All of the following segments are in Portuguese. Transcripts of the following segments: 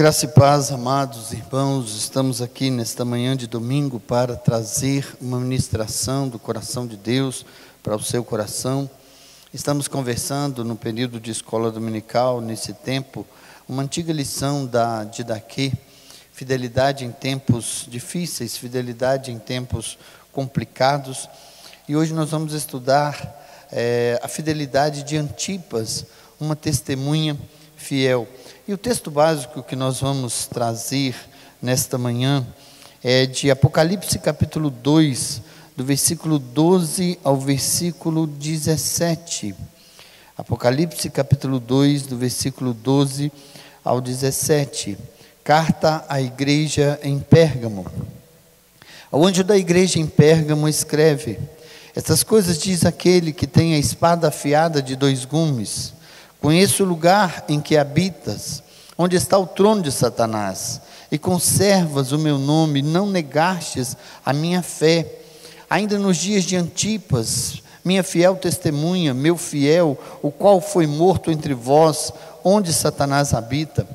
Graça e paz, amados irmãos, estamos aqui nesta manhã de domingo para trazer uma ministração do coração de Deus para o seu coração. Estamos conversando no período de escola dominical, nesse tempo, uma antiga lição da Didaquê, fidelidade em tempos difíceis, fidelidade em tempos complicados. E hoje nós vamos estudar a fidelidade de Antipas, uma testemunha fiel. E o texto básico que nós vamos trazer nesta manhã é de Apocalipse capítulo 2, do versículo 12 ao versículo 17. Apocalipse capítulo 2, do versículo 12 ao 17. Carta à igreja em Pérgamo. Ao anjo da igreja em Pérgamo escreve: essas coisas diz aquele que tem a espada afiada de 2 gumes. Conheço o lugar em que habitas, onde está o trono de Satanás, e conservas o meu nome, não negastes a minha fé. Ainda nos dias de Antipas, minha fiel testemunha, meu fiel, o qual foi morto entre vós, onde Satanás habita.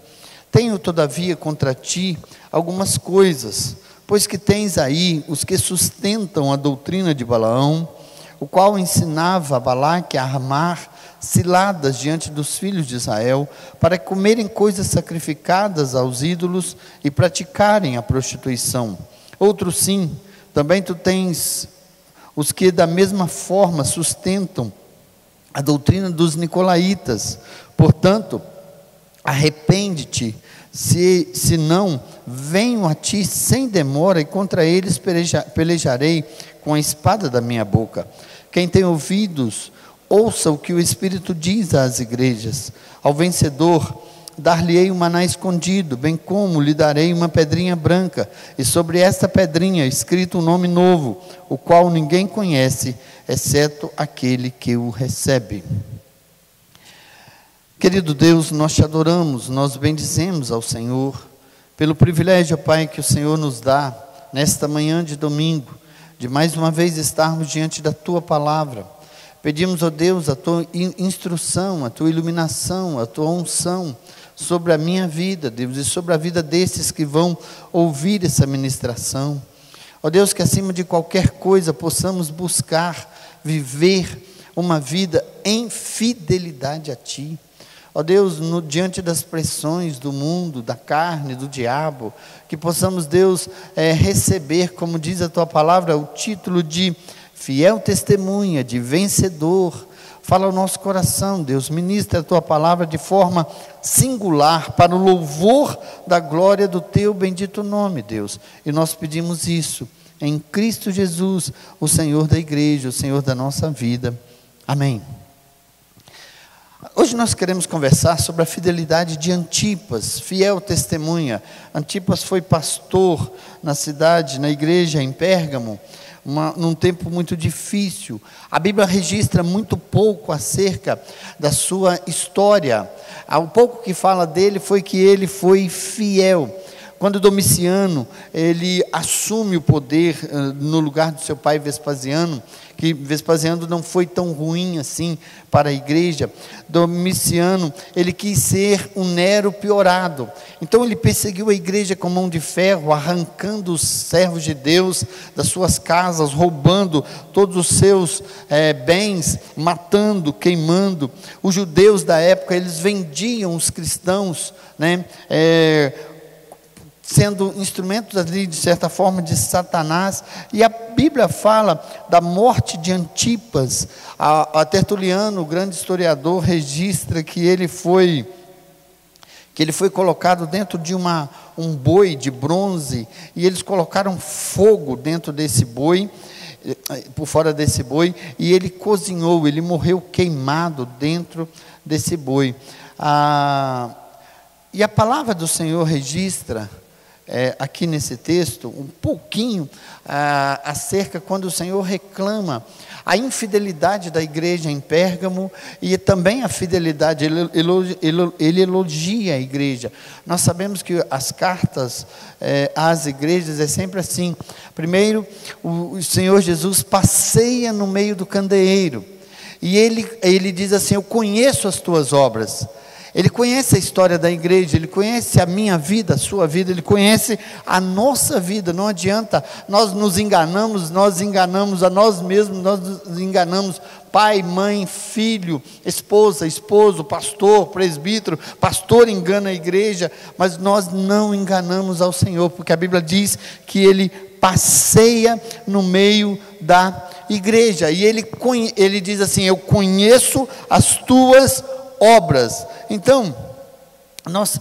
Tenho, todavia, contra ti algumas coisas, pois que tens aí os que sustentam a doutrina de Balaão, o qual ensinava a Balaque a armar ciladas diante dos filhos de Israel, para comerem coisas sacrificadas aos ídolos e praticarem a prostituição. Outro sim, também tu tens os que da mesma forma sustentam a doutrina dos nicolaítas. Portanto, arrepende-te, se não, venho a ti sem demora, e contra eles pelejarei com a espada da minha boca. Quem tem ouvidos, ouça o que o Espírito diz às igrejas. Ao vencedor, dar-lhe-ei um maná escondido, bem como lhe darei uma pedrinha branca, e sobre esta pedrinha escrito um nome novo, o qual ninguém conhece, exceto aquele que o recebe. Querido Deus, nós te adoramos, nós bendizemos ao Senhor, pelo privilégio, Pai, que o Senhor nos dá, nesta manhã de domingo, de mais uma vez estarmos diante da Tua Palavra. Pedimos, ó Deus, a Tua instrução, a Tua iluminação, a Tua unção sobre a minha vida, Deus, e sobre a vida desses que vão ouvir essa ministração. Ó Deus, que acima de qualquer coisa possamos buscar viver uma vida em fidelidade a Ti. Ó Deus, diante das pressões do mundo, da carne, do diabo, que possamos, Deus, receber, como diz a Tua palavra, o título de fiel testemunha, de vencedor. Fala ao nosso coração, Deus, ministra a Tua palavra de forma singular, para o louvor da glória do Teu bendito nome, Deus. E nós pedimos isso em Cristo Jesus, o Senhor da igreja, o Senhor da nossa vida. Amém. Hoje nós queremos conversar sobre a fidelidade de Antipas, fiel testemunha. Antipas foi pastor na cidade, na igreja em Pérgamo, num tempo muito difícil. A Bíblia registra muito pouco acerca da sua história. O pouco que fala dele foi que ele foi fiel. Quando Domiciano, ele assume o poder no lugar do seu pai Vespasiano, que Vespasiano não foi tão ruim assim para a igreja. Domiciano, ele quis ser um Nero piorado. Então ele perseguiu a igreja com mão de ferro, arrancando os servos de Deus das suas casas, roubando todos os seus bens, matando, queimando. Os judeus da época, eles vendiam os cristãos, né? Sendo instrumentos ali, de certa forma, de Satanás. E a Bíblia fala da morte de Antipas. A Tertuliano, o grande historiador, registra que ele foi colocado dentro de um boi de bronze, e eles colocaram fogo dentro desse boi, por fora desse boi, e ele cozinhou, ele morreu queimado dentro desse boi. E a palavra do Senhor registra aqui nesse texto um pouquinho acerca quando o Senhor reclama a infidelidade da igreja em Pérgamo, e também a fidelidade, ele elogia a igreja. Nós sabemos que as cartas às igrejas é sempre assim. Primeiro, o Senhor Jesus passeia no meio do candeeiro, e ele diz assim: eu conheço as tuas obras. Ele conhece a história da igreja, Ele conhece a minha vida, a sua vida, Ele conhece a nossa vida. Não adianta, nós nos enganamos, nós enganamos a nós mesmos, nós nos enganamos pai, mãe, filho, esposa, esposo, pastor, presbítero. Pastor engana a igreja, mas nós não enganamos ao Senhor, porque a Bíblia diz que Ele passeia no meio da igreja, e Ele diz assim: eu conheço as tuas obras. Então,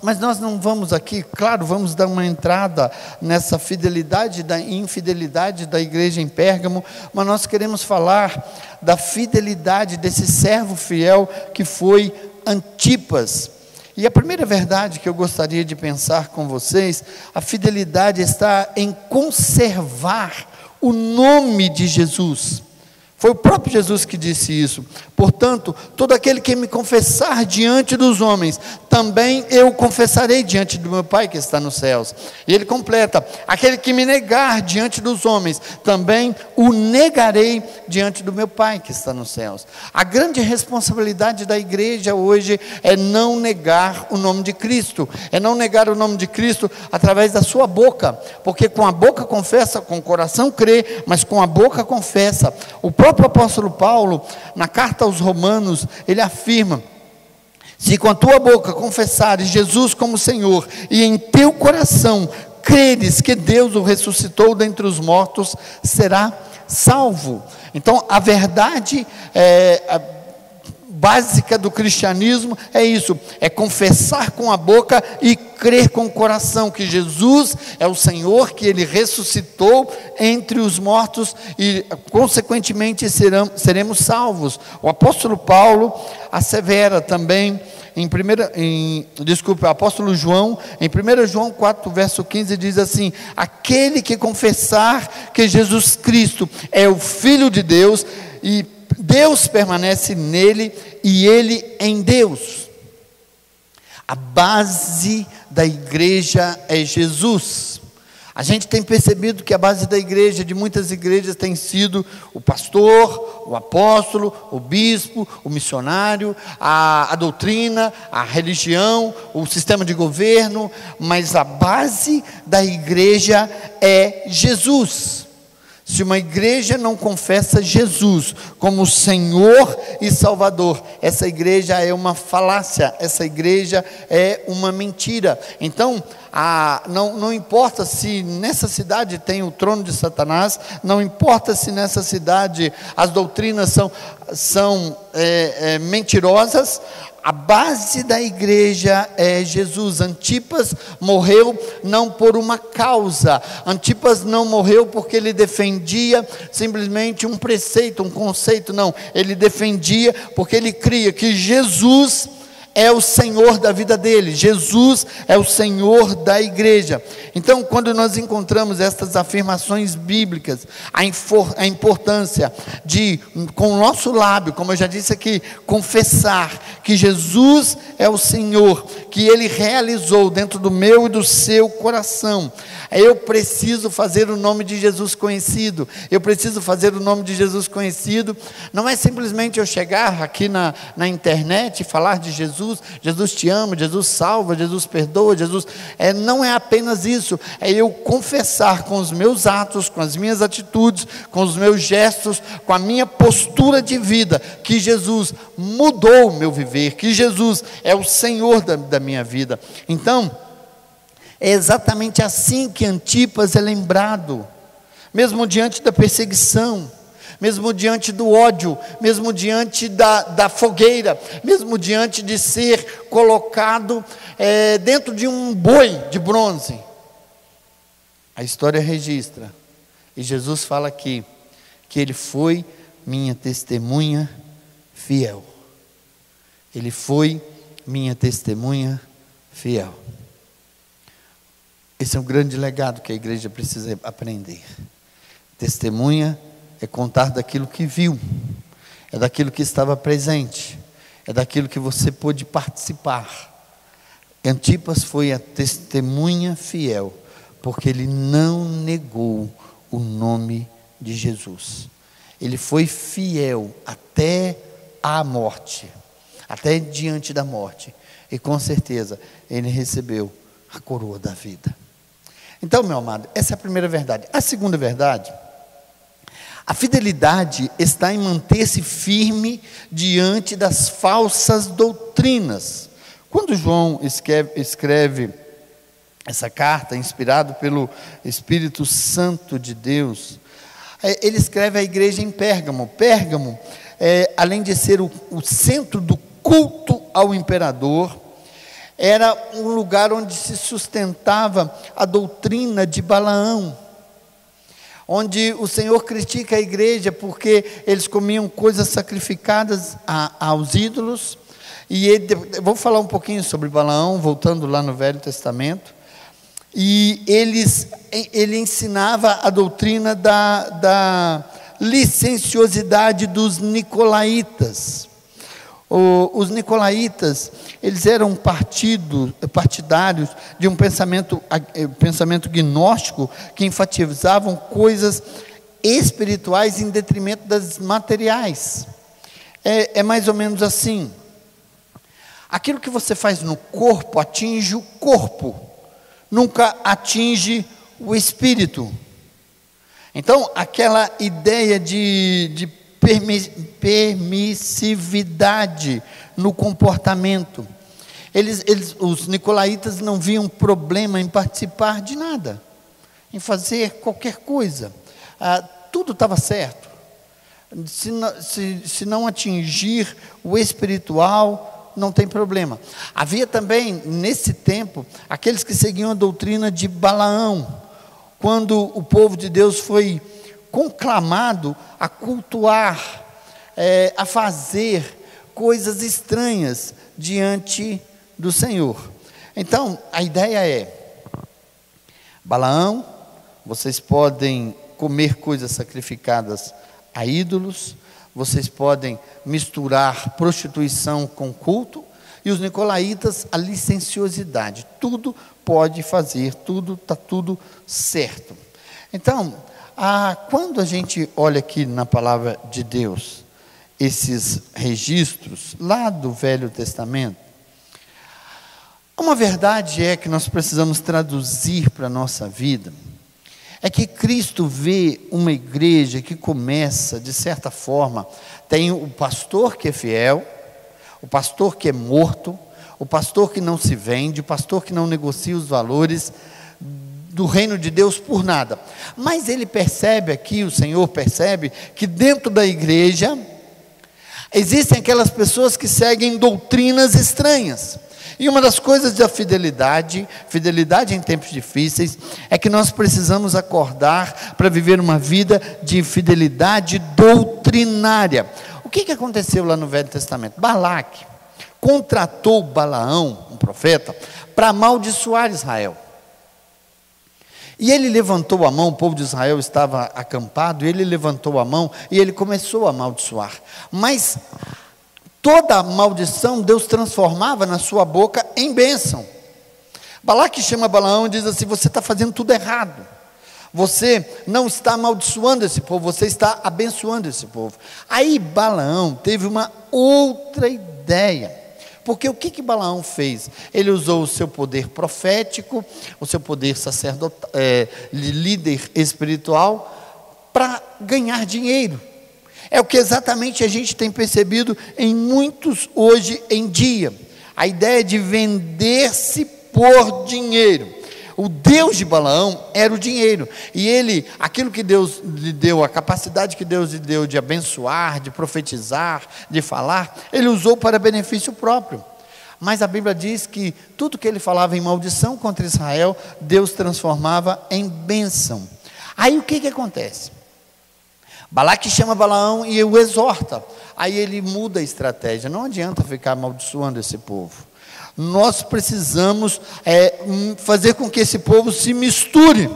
mas nós não vamos aqui, claro, vamos dar uma entrada nessa fidelidade da infidelidade da igreja em Pérgamo, mas nós queremos falar da fidelidade desse servo fiel que foi Antipas. E a primeira verdade que eu gostaria de pensar com vocês, a fidelidade está em conservar o nome de Jesus. Foi o próprio Jesus que disse isso. Portanto, todo aquele que me confessar diante dos homens, também eu confessarei diante do meu Pai que está nos céus. E ele completa: aquele que me negar diante dos homens, também o negarei diante do meu Pai que está nos céus. A grande responsabilidade da igreja hoje é não negar o nome de Cristo, é não negar o nome de Cristo através da sua boca, porque com a boca confessa, com o coração crê, mas com a boca confessa. O próprio apóstolo Paulo, na carta aos Romanos, ele afirma: se com a tua boca confessares Jesus como Senhor, e em teu coração creres que Deus o ressuscitou dentre os mortos, será salvo. Então, a verdade básica do cristianismo é isso: é confessar com a boca e crer com o coração que Jesus é o Senhor, que Ele ressuscitou entre os mortos, e consequentemente seremos salvos. O apóstolo Paulo assevera também o apóstolo João, em 1 João 4, verso 15, diz assim: aquele que confessar que Jesus Cristo é o Filho de Deus, e Deus permanece nele e ele em Deus. A base da igreja é Jesus. A gente tem percebido que a base da igreja, de muitas igrejas, tem sido o pastor, o apóstolo, o bispo, o missionário, a doutrina, a religião, o sistema de governo, mas a base da igreja é Jesus. Se uma igreja não confessa Jesus como Senhor e Salvador, essa igreja é uma falácia, essa igreja é uma mentira. Então, não importa se nessa cidade tem o trono de Satanás, não importa se nessa cidade as doutrinas são mentirosas, a base da igreja é Jesus. Antipas morreu não por uma causa, Antipas não morreu porque ele defendia simplesmente um preceito, um conceito, não, ele defendia porque ele cria que Jesus é o Senhor da vida dele, Jesus é o Senhor da igreja. Então, quando nós encontramos estas afirmações bíblicas, a importância de, com o nosso lábio, como eu já disse aqui, confessar que Jesus é o Senhor, que Ele realizou dentro do meu e do seu coração. Eu preciso fazer o nome de Jesus conhecido. Eu preciso fazer o nome de Jesus conhecido. Não é simplesmente eu chegar aqui na internet e falar de Jesus. Jesus te ama, Jesus salva, Jesus perdoa, Jesus... não é apenas isso. É eu confessar com os meus atos, com as minhas atitudes, com os meus gestos, com a minha postura de vida, que Jesus mudou o meu viver, que Jesus é o Senhor da minha vida. Então, é exatamente assim que Antipas é lembrado, mesmo diante da perseguição, mesmo diante do ódio, mesmo diante da fogueira, mesmo diante de ser colocado dentro de um boi de bronze. A história registra, e Jesus fala aqui, que ele foi minha testemunha fiel. Ele foi minha testemunha fiel. Esse é um grande legado que a igreja precisa aprender. Testemunha é contar daquilo que viu, é daquilo que estava presente, é daquilo que você pôde participar. Antipas foi a testemunha fiel, porque ele não negou o nome de Jesus. Ele foi fiel até a morte, até diante da morte. E com certeza ele recebeu a coroa da vida. Então, meu amado, essa é a primeira verdade. A segunda verdade, a fidelidade está em manter-se firme diante das falsas doutrinas. Quando João escreve essa carta, inspirado pelo Espírito Santo de Deus, ele escreve à igreja em Pérgamo. Pérgamo, além de ser o centro do culto ao imperador, era um lugar onde se sustentava a doutrina de Balaão, onde o Senhor critica a igreja porque eles comiam coisas sacrificadas aos ídolos. E eu vou falar um pouquinho sobre Balaão, voltando lá no Velho Testamento. E ele ensinava a doutrina da licenciosidade dos nicolaítas. Os nicolaítas, eles eram partidários de um pensamento gnóstico, que enfatizavam coisas espirituais em detrimento das materiais. É mais ou menos assim: aquilo que você faz no corpo atinge o corpo, nunca atinge o espírito. Então, aquela ideia de permissividade no comportamento, os nicolaítas não viam problema em participar de nada, em fazer qualquer coisa. Tudo estava certo. Se não atingir o espiritual, não tem problema. Havia também, nesse tempo, aqueles que seguiam a doutrina de Balaão, quando o povo de Deus foi conclamado a cultuar, a fazer coisas estranhas diante do Senhor. Então, a ideia é: Balaão, vocês podem comer coisas sacrificadas a ídolos, vocês podem misturar prostituição com culto, e os nicolaítas, a licenciosidade. Tudo pode fazer, está tudo certo. Então, quando a gente olha aqui na palavra de Deus, esses registros lá do Velho Testamento, uma verdade que nós precisamos traduzir para a nossa vida, é que Cristo vê uma igreja que começa, de certa forma, tem o pastor que é fiel, o pastor que é morto, o pastor que não se vende, o pastor que não negocia os valores do reino de Deus por nada. Mas ele percebe aqui, o Senhor percebe, que dentro da igreja existem aquelas pessoas que seguem doutrinas estranhas. E uma das coisas da fidelidade em tempos difíceis, é que nós precisamos acordar para viver uma vida de fidelidade doutrinária. O que aconteceu lá no Velho Testamento? Balaque contratou Balaão, um profeta, para amaldiçoar Israel. E ele levantou a mão, o povo de Israel estava acampado, e ele levantou a mão e ele começou a amaldiçoar. Mas toda a maldição Deus transformava na sua boca em bênção. Balaque chama Balaão e diz assim: você está fazendo tudo errado. Você não está amaldiçoando esse povo, você está abençoando esse povo. Aí Balaão teve uma outra ideia. Porque o que Balaão fez? Ele usou o seu poder profético, o seu poder sacerdotal, líder espiritual, para ganhar dinheiro. É o que exatamente a gente tem percebido em muitos hoje em dia. A ideia de vender-se por dinheiro. O Deus de Balaão era o dinheiro. E ele, aquilo que Deus lhe deu, a capacidade que Deus lhe deu de abençoar, de profetizar, de falar, ele usou para benefício próprio. Mas a Bíblia diz que tudo que ele falava em maldição contra Israel, Deus transformava em bênção. Aí o que acontece? Balaque chama Balaão e o exorta. Aí ele muda a estratégia. Não adianta ficar amaldiçoando esse povo. Nós precisamos fazer com que esse povo se misture.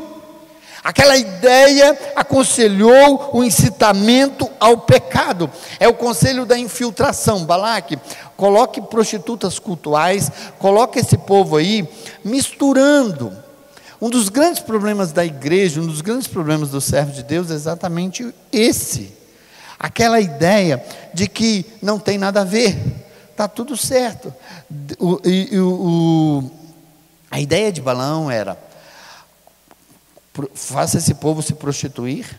Aquela ideia aconselhou o incitamento ao pecado. É o conselho da infiltração. Balaque, coloque prostitutas cultuais, coloque esse povo aí misturando. Um dos grandes problemas da igreja, um dos grandes problemas do servo de Deus é exatamente esse. Aquela ideia de que não tem nada a ver. está tudo certo. A ideia de Balaão era: faça esse povo se prostituir,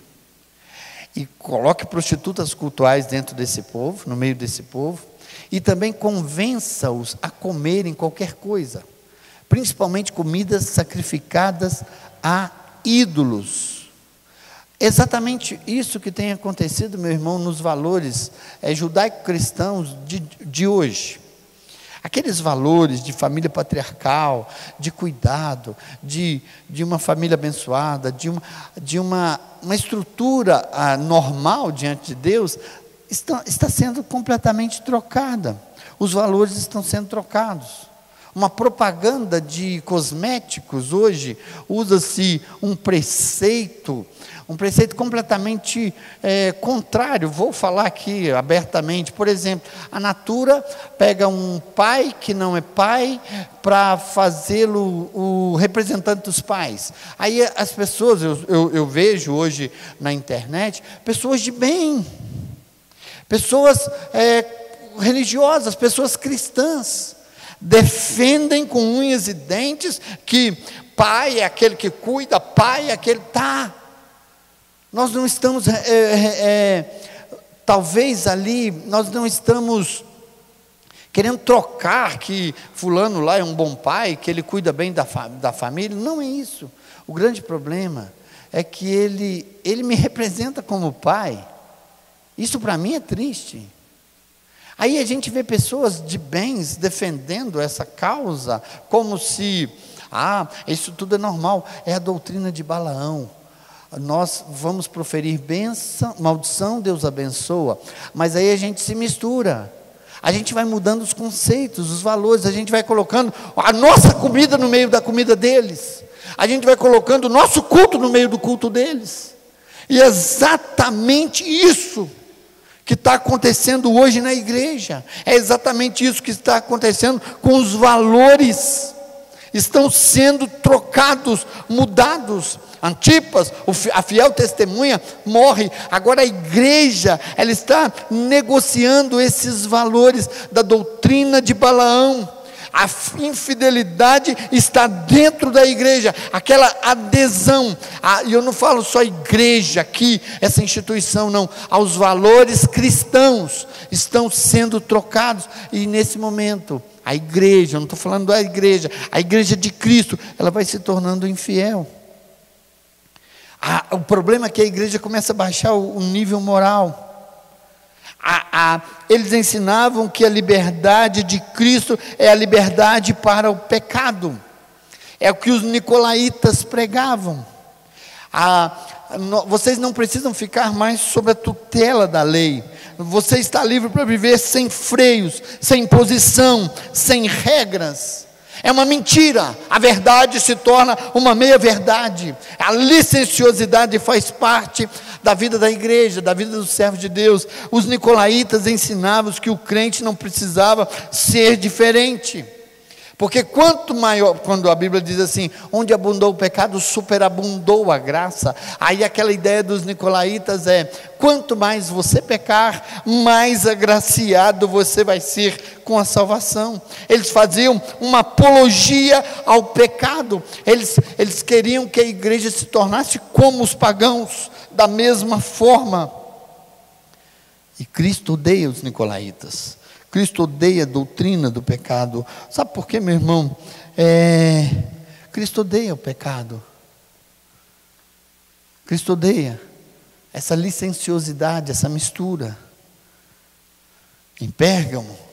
e coloque prostitutas cultuais dentro desse povo, no meio desse povo, e também convença-os a comerem qualquer coisa, principalmente comidas sacrificadas a ídolos. Exatamente isso que tem acontecido, meu irmão, nos valores judaico-cristãos de hoje. Aqueles valores de família patriarcal, de cuidado, de uma família abençoada, de uma estrutura normal diante de Deus, está sendo completamente trocada. Os valores estão sendo trocados. Uma propaganda de cosméticos hoje, usa-se um preceito completamente contrário. Vou falar aqui abertamente. Por exemplo, a Natura pega um pai que não é pai para fazê-lo o representante dos pais. Aí as pessoas, eu vejo hoje na internet, pessoas de bem, pessoas religiosas, pessoas cristãs, defendem com unhas e dentes que pai é aquele que cuida, pai é aquele... Nós não estamos, talvez ali, nós não estamos querendo trocar que fulano lá é um bom pai, que ele cuida bem da família. Não é isso. O grande problema é que ele me representa como pai. Isso para mim é triste. Aí a gente vê pessoas de bens defendendo essa causa, como se, isso tudo é normal, é a doutrina de Balaão. Nós vamos proferir bênção, maldição, Deus abençoa, mas aí a gente se mistura, a gente vai mudando os conceitos, os valores, a gente vai colocando a nossa comida no meio da comida deles, a gente vai colocando o nosso culto no meio do culto deles, e é exatamente isso que está acontecendo hoje na igreja, é exatamente isso que está acontecendo com os valores, estão sendo trocados, mudados. Antipas, a fiel testemunha, morre. Agora a igreja, ela está negociando esses valores da doutrina de Balaão. A infidelidade está dentro da igreja, aquela adesão, e eu não falo só igreja aqui, essa instituição não, aos valores cristãos, estão sendo trocados, e nesse momento, a igreja, eu não estou falando da igreja, a igreja de Cristo, ela vai se tornando infiel. O problema é que a igreja começa a baixar o nível moral. Eles ensinavam que a liberdade de Cristo é a liberdade para o pecado. É o que os nicolaítas pregavam. Vocês não precisam ficar mais sob a tutela da lei. Você está livre para viver sem freios, sem imposição, sem regras. É uma mentira, a verdade se torna uma meia-verdade, a licenciosidade faz parte da vida da igreja, da vida dos servos de Deus. Os nicolaítas ensinavam que o crente não precisava ser diferente, porque quanto maior, quando a Bíblia diz assim, onde abundou o pecado, superabundou a graça, aí aquela ideia dos nicolaítas é, quanto mais você pecar, mais agraciado você vai ser com a salvação. Eles faziam uma apologia ao pecado, eles queriam que a igreja se tornasse como os pagãos, da mesma forma, e Cristo odeia os nicolaítas. Cristo odeia a doutrina do pecado. Sabe por quê, meu irmão? Cristo odeia o pecado. Cristo odeia essa licenciosidade, essa mistura. Em Pérgamo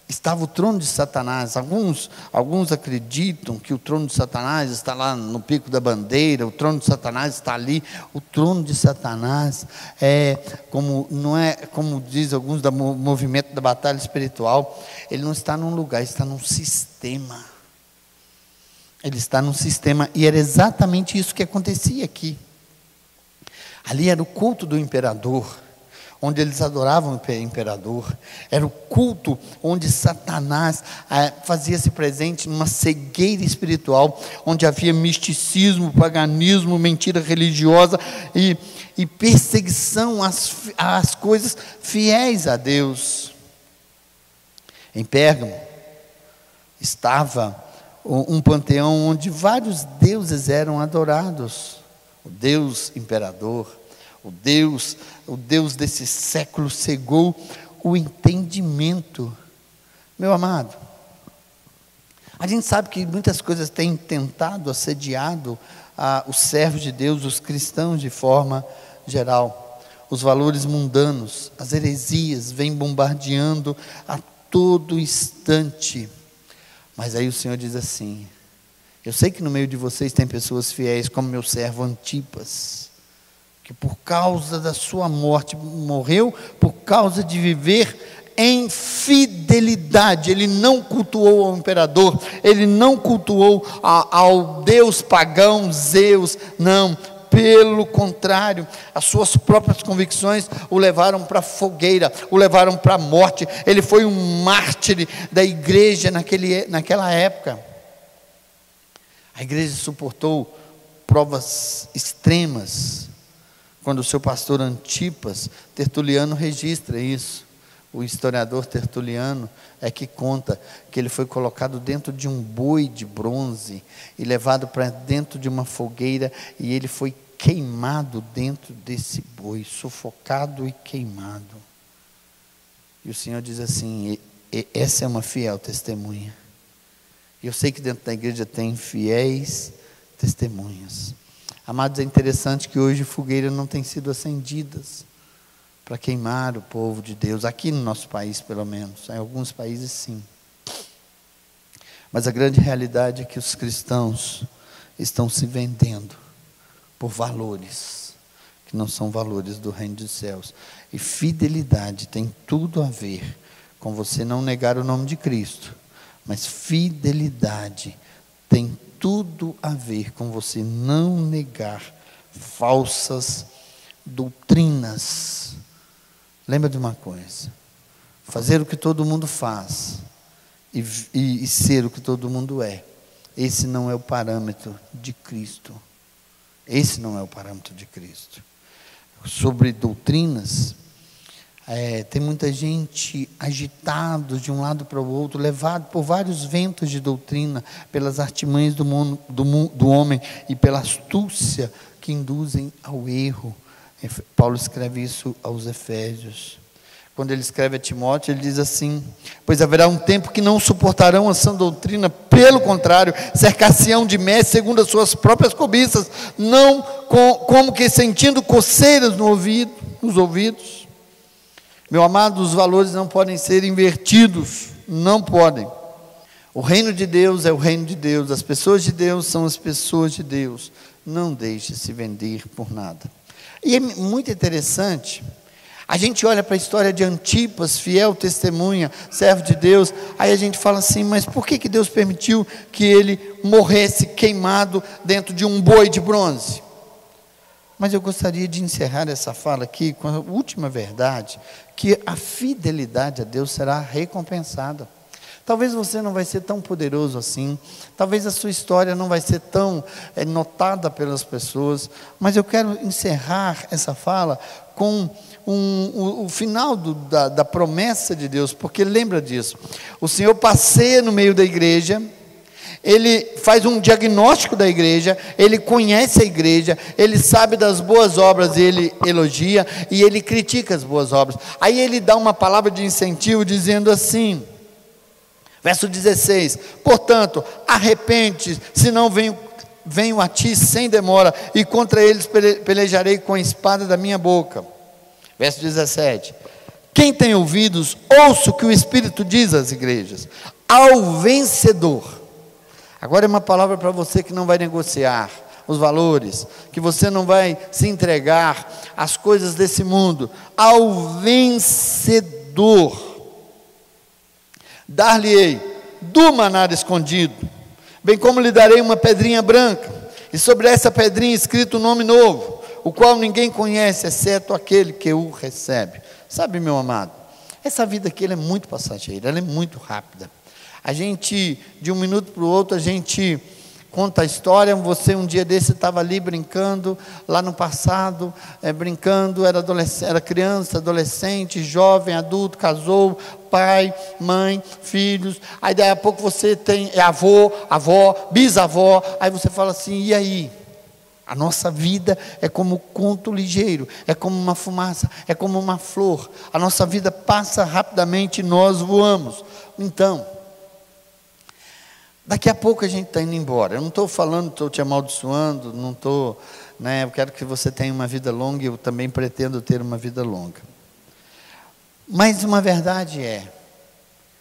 estava o trono de Satanás. Alguns acreditam que o trono de Satanás está lá no pico da bandeira, o trono de Satanás está ali. O trono de Satanás não é como diz alguns do movimento da batalha espiritual, ele não está num lugar, ele está num sistema. Ele está num sistema, e era exatamente isso que acontecia aqui. Ali era o culto do imperador, onde eles adoravam o imperador, era o culto onde Satanás fazia-se presente numa cegueira espiritual, onde havia misticismo, paganismo, mentira religiosa e perseguição às coisas fiéis a Deus. Em Pérgamo estava um panteão onde vários deuses eram adorados. O Deus imperador, o Deus desse século cegou o entendimento. Meu amado, a gente sabe que muitas coisas têm tentado, assediado os servos de Deus, os cristãos de forma geral. Os valores mundanos, as heresias vêm bombardeando a todo instante. Mas aí o Senhor diz assim: eu sei que no meio de vocês tem pessoas fiéis, como meu servo Antipas, que por causa da sua morte morreu por causa de viver em fidelidade. Ele não cultuou ao imperador, ele não cultuou ao deus pagão Zeus, não. Pelo contrário, as suas próprias convicções o levaram para a fogueira, o levaram para a morte. Ele foi um mártir da igreja naquela época. A igreja suportou provas extremas. Quando o seu pastor Antipas, Tertuliano registra isso. O historiador Tertuliano é que conta que ele foi colocado dentro de um boi de bronze e levado para dentro de uma fogueira, e ele foi queimado dentro desse boi, sufocado e queimado. E o Senhor diz assim: essa é uma fiel testemunha. Eu sei que dentro da igreja tem fiéis testemunhas. Amados, é interessante que hoje fogueiras não têm sido acendidas para queimar o povo de Deus, aqui no nosso país pelo menos. Em alguns países sim. Mas a grande realidade é que os cristãos estão se vendendo por valores que não são valores do reino dos céus. E fidelidade tem tudo a ver com você não negar o nome de Cristo, mas fidelidade tem tudo a ver com você não negar falsas doutrinas. Lembra de uma coisa: fazer o que todo mundo faz e ser o que todo mundo é, esse não é o parâmetro de Cristo. Esse não é o parâmetro de Cristo. Sobre doutrinas, tem muita gente agitado de um lado para o outro, levado por vários ventos de doutrina, pelas artimanhas do homem e pela astúcia que induzem ao erro. Paulo escreve isso aos Efésios. Quando ele escreve a Timóteo, ele diz assim: pois haverá um tempo que não suportarão a sã doutrina, pelo contrário, cercar-se-ão de mestres segundo as suas próprias cobiças, não como que sentindo coceiras nos ouvidos. Meu amado, os valores não podem ser invertidos, não podem. O reino de Deus é o reino de Deus, as pessoas de Deus são as pessoas de Deus. Não deixe se vender por nada. E é muito interessante, a gente olha para a história de Antipas, fiel testemunha, servo de Deus, aí a gente fala assim: mas por que Deus permitiu que ele morresse queimado dentro de um boi de bronze? Mas eu gostaria de encerrar essa fala aqui com a última verdade, que a fidelidade a Deus será recompensada. Talvez você não vai ser tão poderoso assim, talvez a sua história não vai ser tão notada pelas pessoas, mas eu quero encerrar essa fala com o final da promessa de Deus, porque lembra disso: o Senhor passeia no meio da igreja, Ele faz um diagnóstico da igreja, Ele conhece a igreja, Ele sabe das boas obras, Ele elogia e Ele critica as boas obras. Aí Ele dá uma palavra de incentivo dizendo assim, verso 16: portanto, arrepende, senão venho a ti sem demora, e contra eles pelejarei com a espada da minha boca. Verso 17: quem tem ouvidos, ouça o que o Espírito diz às igrejas. Ao vencedor. Agora é uma palavra para você que não vai negociar os valores, que você não vai se entregar às coisas desse mundo. Ao vencedor, dar-lhe-ei do maná escondido, bem como lhe darei uma pedrinha branca, e sobre essa pedrinha escrito um nome novo, o qual ninguém conhece, exceto aquele que o recebe. Sabe, meu amado, essa vida aqui ela é muito passageira, ela é muito rápida. A gente, de um minuto para o outro, a gente conta a história, você um dia desse estava ali brincando, lá no passado, brincando, era criança, adolescente, jovem, adulto, casou, pai, mãe, filhos, aí daí a pouco você tem avô, avó, bisavó, aí você fala assim, e aí? A nossa vida é como um conto ligeiro, é como uma fumaça, é como uma flor. A nossa vida passa rapidamente e nós voamos. Então, daqui a pouco a gente está indo embora. Eu não estou falando, estou te amaldiçoando, não estou, eu quero que você tenha uma vida longa e eu também pretendo ter uma vida longa. Mas uma verdade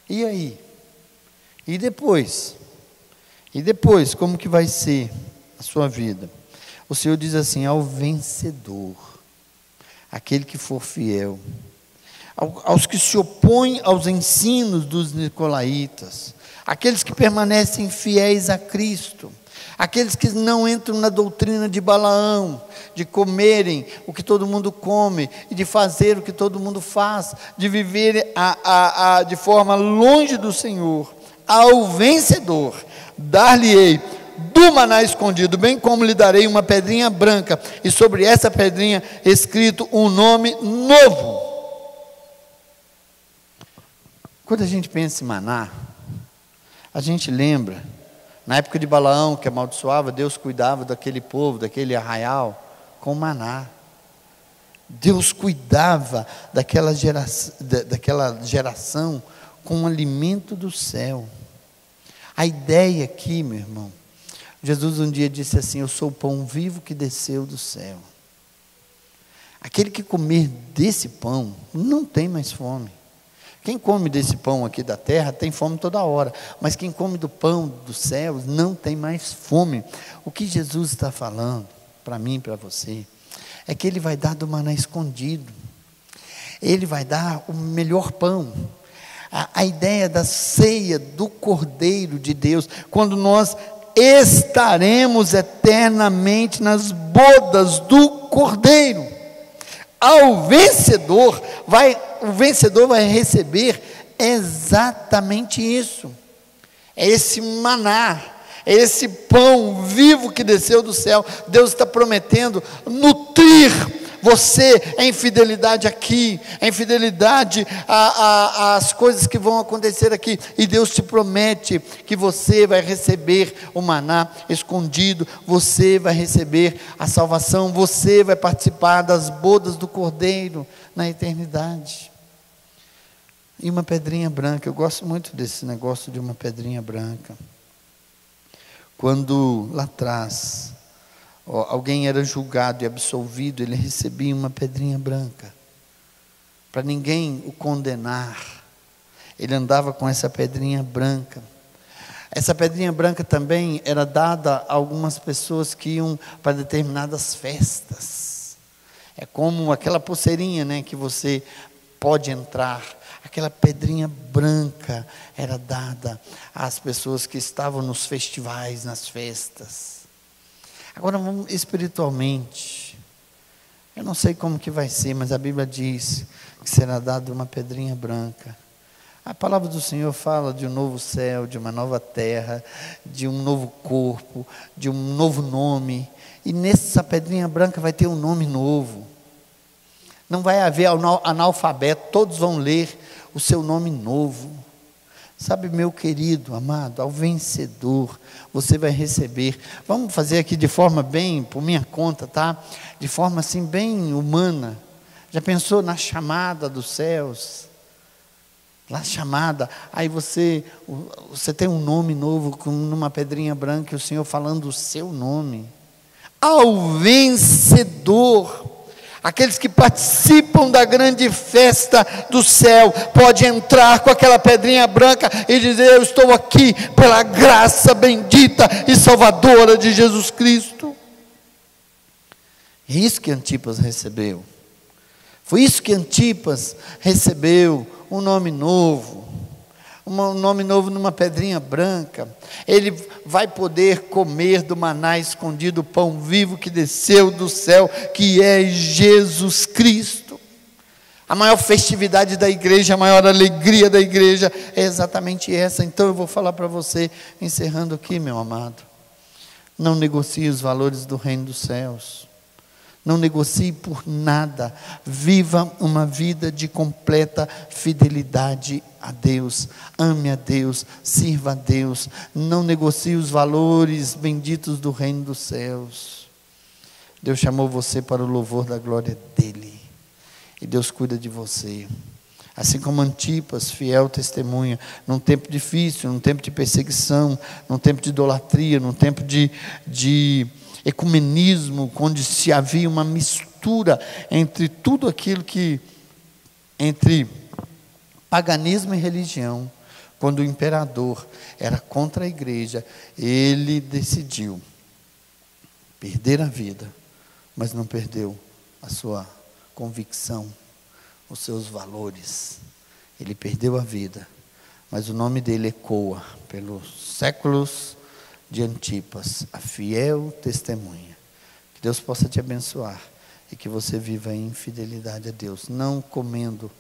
e aí? E depois? E depois, como que vai ser a sua vida? O Senhor diz assim, ao vencedor, aquele que for fiel, aos que se opõem aos ensinos dos nicolaítas, aqueles que permanecem fiéis a Cristo, aqueles que não entram na doutrina de Balaão, de comerem o que todo mundo come, e de fazer o que todo mundo faz, de viver de forma longe do Senhor, ao vencedor, dar-lhe-ei do maná escondido, bem como lhe darei uma pedrinha branca, e sobre essa pedrinha escrito um nome novo. Quando a gente pensa em maná, a gente lembra, na época de Balaão, que amaldiçoava, Deus cuidava daquele povo, daquele arraial, com maná. Deus cuidava daquela geração com o alimento do céu. A ideia aqui, meu irmão, Jesus um dia disse assim, eu sou o pão vivo que desceu do céu. Aquele que comer desse pão, não tem mais fome. Quem come desse pão aqui da terra, tem fome toda hora. Mas quem come do pão dos céus, não tem mais fome. O que Jesus está falando, para mim e para você, é que Ele vai dar do maná escondido. Ele vai dar o melhor pão. A ideia da ceia do Cordeiro de Deus, quando nós estaremos eternamente nas bodas do Cordeiro. O vencedor vai receber exatamente isso. É esse maná, é esse pão vivo que desceu do céu. Deus está prometendo nutrir você em fidelidade aqui, em fidelidade às coisas que vão acontecer aqui, e Deus te promete que você vai receber o maná escondido, você vai receber a salvação, você vai participar das bodas do Cordeiro na eternidade. E uma pedrinha branca, eu gosto muito desse negócio de uma pedrinha branca. Quando lá atrás alguém era julgado e absolvido, ele recebia uma pedrinha branca, para ninguém o condenar. Ele andava com essa pedrinha branca. Essa pedrinha branca também era dada a algumas pessoas que iam para determinadas festas. É como aquela pulseirinha, que você pode entrar. Aquela pedrinha branca era dada às pessoas que estavam nos festivais, nas festas. Agora vamos espiritualmente. Eu não sei como que vai ser, mas a Bíblia diz que será dada uma pedrinha branca. A palavra do Senhor fala de um novo céu, de uma nova terra, de um novo corpo, de um novo nome. E nessa pedrinha branca vai ter um nome novo. Não vai haver analfabeto, todos vão ler o seu nome novo. Sabe, meu querido, amado, ao vencedor, você vai receber. Vamos fazer aqui de forma bem, por minha conta, tá? De forma assim, bem humana. Já pensou na chamada dos céus? Na chamada, aí você tem um nome novo, numa pedrinha branca, e o Senhor falando o seu nome. Ao vencedor. Aqueles que participam da grande festa do céu, pode entrar com aquela pedrinha branca e dizer, eu estou aqui pela graça bendita e salvadora de Jesus Cristo. É isso que Antipas recebeu. Foi isso que Antipas recebeu, um nome novo. Um nome novo numa pedrinha branca. Ele vai poder comer do maná escondido, o pão vivo que desceu do céu, que é Jesus Cristo. A maior festividade da igreja, a maior alegria da igreja é exatamente essa. Então eu vou falar para você, encerrando aqui, meu amado. Não negocie os valores do reino dos céus. Não negocie por nada. Viva uma vida de completa fidelidade a Deus. Ame a Deus, sirva a Deus. Não negocie os valores benditos do reino dos céus. Deus chamou você para o louvor da glória dEle. E Deus cuida de você. Assim como Antipas, fiel testemunha, num tempo difícil, num tempo de perseguição, num tempo de idolatria, num tempo de ecumenismo, onde se havia uma mistura entre tudo aquilo que, entre paganismo e religião, quando o imperador era contra a igreja, ele decidiu perder a vida, mas não perdeu a sua convicção, os seus valores. Ele perdeu a vida, mas o nome dele ecoa pelos séculos de Antipas, a fiel testemunha. Que Deus possa te abençoar e que você viva em fidelidade a Deus, não comendo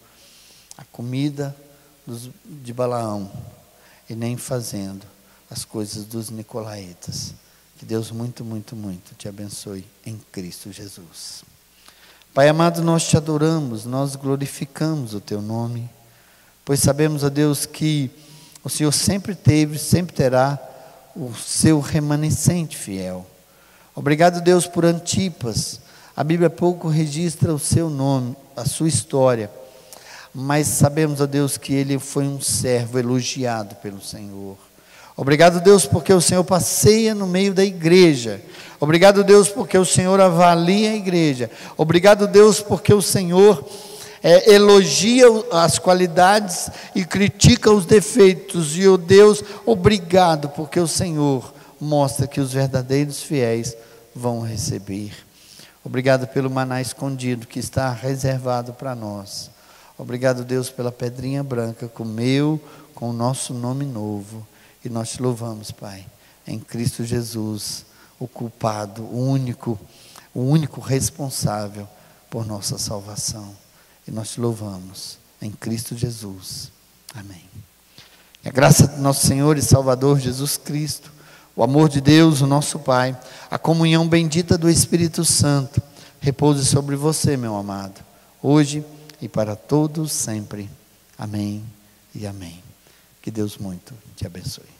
a comida de Balaão e nem fazendo as coisas dos nicolaítas. Que Deus muito, muito, muito te abençoe em Cristo Jesus. Pai amado, nós te adoramos, nós glorificamos o teu nome, pois sabemos, ó Deus, que o Senhor sempre teve, sempre terá o seu remanescente fiel. Obrigado, Deus, por Antipas. A Bíblia pouco registra o seu nome, a sua história, mas sabemos, ó Deus, que ele foi um servo elogiado pelo Senhor. Obrigado, Deus, porque o Senhor passeia no meio da igreja. Obrigado, Deus, porque o Senhor avalia a igreja. Obrigado, Deus, porque o Senhor elogia as qualidades e critica os defeitos. E, ó Deus, obrigado, porque o Senhor mostra que os verdadeiros fiéis vão receber. Obrigado pelo maná escondido que está reservado para nós. Obrigado, Deus, pela pedrinha branca com o nosso nome novo. E nós te louvamos, Pai, em Cristo Jesus, o culpado, o único responsável por nossa salvação. E nós te louvamos em Cristo Jesus. Amém. E a graça do nosso Senhor e Salvador Jesus Cristo, o amor de Deus, o nosso Pai, a comunhão bendita do Espírito Santo, repouse sobre você, meu amado, hoje e para todos sempre. Amém e amém. Que Deus muito te abençoe.